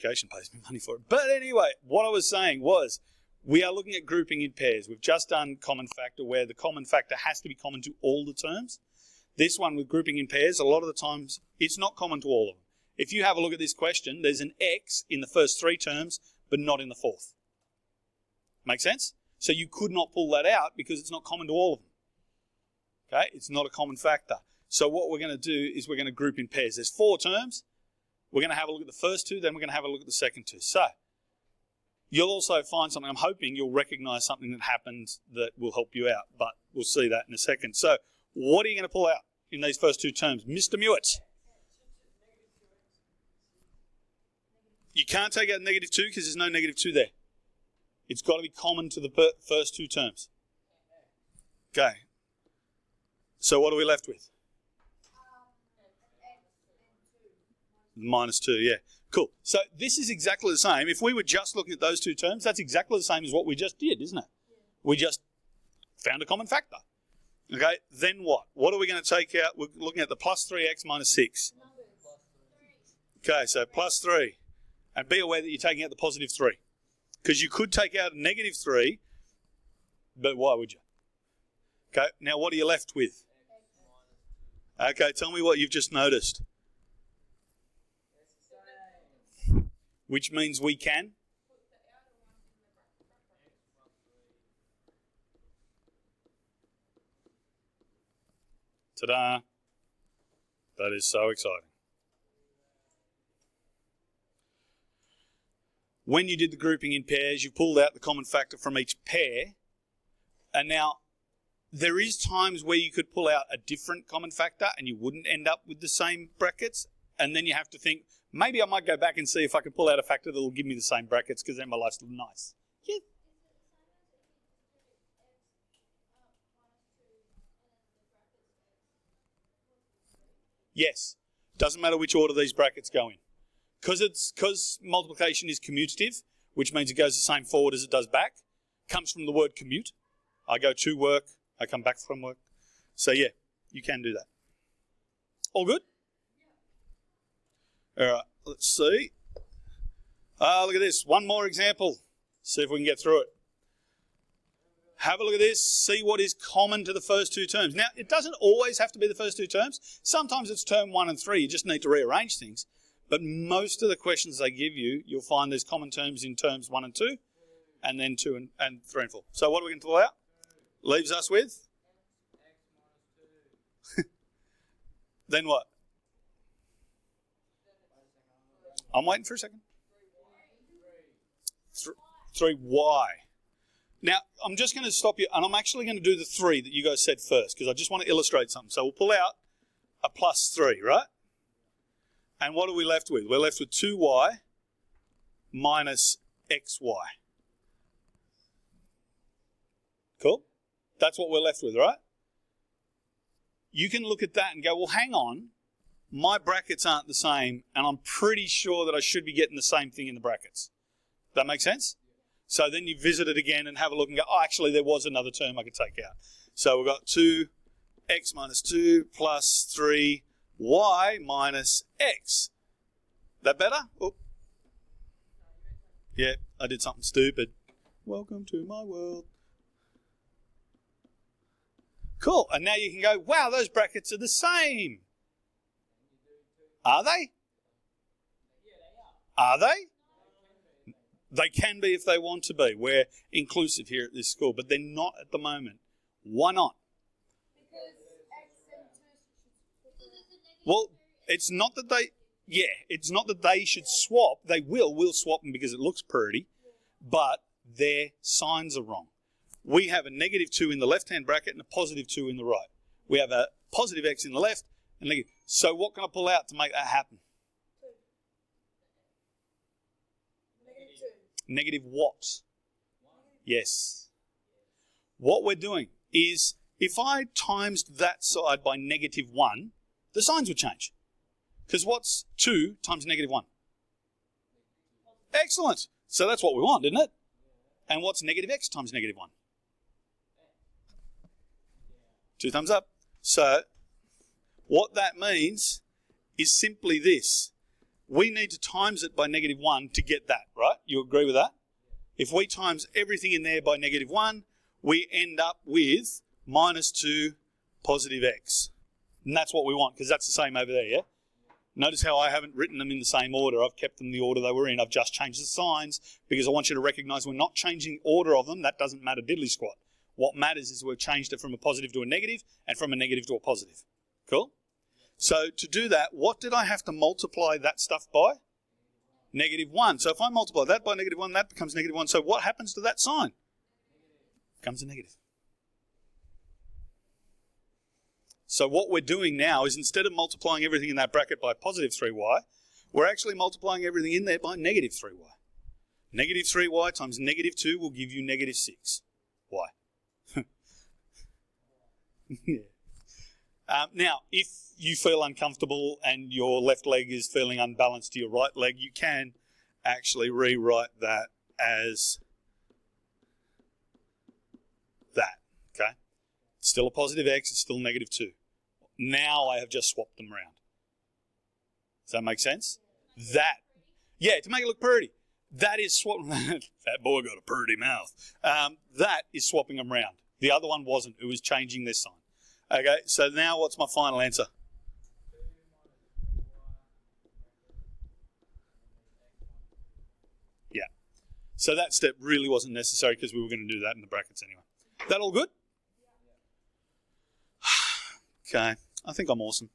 education pays me money for it. But anyway, what I was saying was we are looking at grouping in pairs. We've just done common factor where the common factor has to be common to all the terms. This one with grouping in pairs, a lot of the times it's not common to all of them. If you have a look at this question, there's an X in the first 3 terms, but not in the 4th. Make sense? So you could not pull that out because it's not common to all of them. Okay, it's not a common factor. So what we're going to do is we're going to group in pairs. There's 4 terms. We're going to have a look at the first 2, then we're going to have a look at the second 2. So you'll also find something. I'm hoping you'll recognize something that happened that will help you out, but we'll see that in a second. So what are you going to pull out in these first 2 terms? Mr. Mewett. You can't take out negative 2 because there's no negative 2 there. It's got to be common to the first 2 terms. Okay. So what are we left with? Minus 2, yeah. Cool. So this is exactly the same. If we were just looking at those 2 terms, that's exactly the same as what we just did, isn't it? We just found a common factor. Okay, then what? What are we going to take out? We're looking at the plus 3x minus 6. Okay, so plus 3. And be aware that you're taking out the positive 3. Because you could take out a negative 3, but why would you? Okay, now what are you left with? Okay, tell me what you've just noticed. Which means we can? Ta-da! That is so exciting. When you did the grouping in pairs, you pulled out the common factor from each pair. And now, there is times where you could pull out a different common factor and you wouldn't end up with the same brackets. And then you have to think, maybe I might go back and see if I can pull out a factor that will give me the same brackets because then my life's nice. Yeah. Yes. Doesn't matter which order these brackets go in. Because multiplication is commutative, which means it goes the same forward as it does back, comes from the word commute. I go to work, I come back from work. So yeah, you can do that. All good? All right, let's see. Look at this. One more example. See if we can get through it. Have a look at this. See what is common to the first 2 terms. Now, it doesn't always have to be the first 2 terms. Sometimes it's term 1 and 3. You just need to rearrange things. But most of the questions they give you, you'll find there's common terms in terms 1 and 2, and then 2 and 3 and 4. So what are we going to pull out? Leaves us with? Then what? I'm waiting for a second. 3y. Now, I'm just going to stop you, and I'm actually going to do the 3 that you guys said first, because I just want to illustrate something. So we'll pull out a plus 3, right? And what are we left with? We're left with 2y minus xy. Cool? That's what we're left with, right? You can look at that and go, well, hang on. My brackets aren't the same, and I'm pretty sure that I should be getting the same thing in the brackets. That make sense? So then you visit it again and have a look and go, oh, actually, there was another term I could take out. So we've got 2x minus 2 plus 3y minus x. That better? Oh. Yeah, I did something stupid. Welcome to my world. Cool. And now you can go, wow, those brackets are the same. Are they? Are they? They can be if they want to be. We're inclusive here at this school, but they're not at the moment. Why not? Well, it's not that they should swap. They will. We'll swap them because it looks pretty, but their signs are wrong. We have a negative 2 in the left-hand bracket and a positive 2 in the right. We have a positive x in the left and negative. So what can I pull out to make that happen? 2. Negative what? 1. Yes. What we're doing is if I times that side by negative 1, the signs would change. Because what's 2 times negative 1? Excellent. So that's what we want, isn't it? And what's negative x times negative 1? 2 thumbs up. So what that means is simply this. we need to times it by -1 to get that, right? You agree with that? If we times everything in there by -1, we end up with -2 positive x. And that's what we want, because that's the same over there, yeah? Notice how I haven't written them in the same order. I've kept them the order they were in. I've just changed the signs because I want you to recognize we're not changing the order of them. That doesn't matter diddly squat. What matters is we've changed it from a positive to a negative and from a negative to a positive. Cool? So to do that, what did I have to multiply that stuff by? -1. So if I multiply that by -1, that becomes -1. So what happens to that sign? It becomes a negative. So what we're doing now is instead of multiplying everything in that bracket by positive 3y, we're actually multiplying everything in there by negative 3y. Negative 3y times -2 will give you -6. Why? Yeah. Now, if you feel uncomfortable and your left leg is feeling unbalanced to your right leg, you can actually rewrite that as that, okay? It's still a positive x, it's still -2. Now I have just swapped them around. Does that make sense? That, yeah, to make it look pretty. That is swapping, that boy got a pretty mouth. That is swapping them around. The other one wasn't, it was changing this sign. Okay, so now what's my final answer? Yeah. So that step really wasn't necessary because we were going to do that in the brackets anyway. That all good? Okay, I think I'm awesome.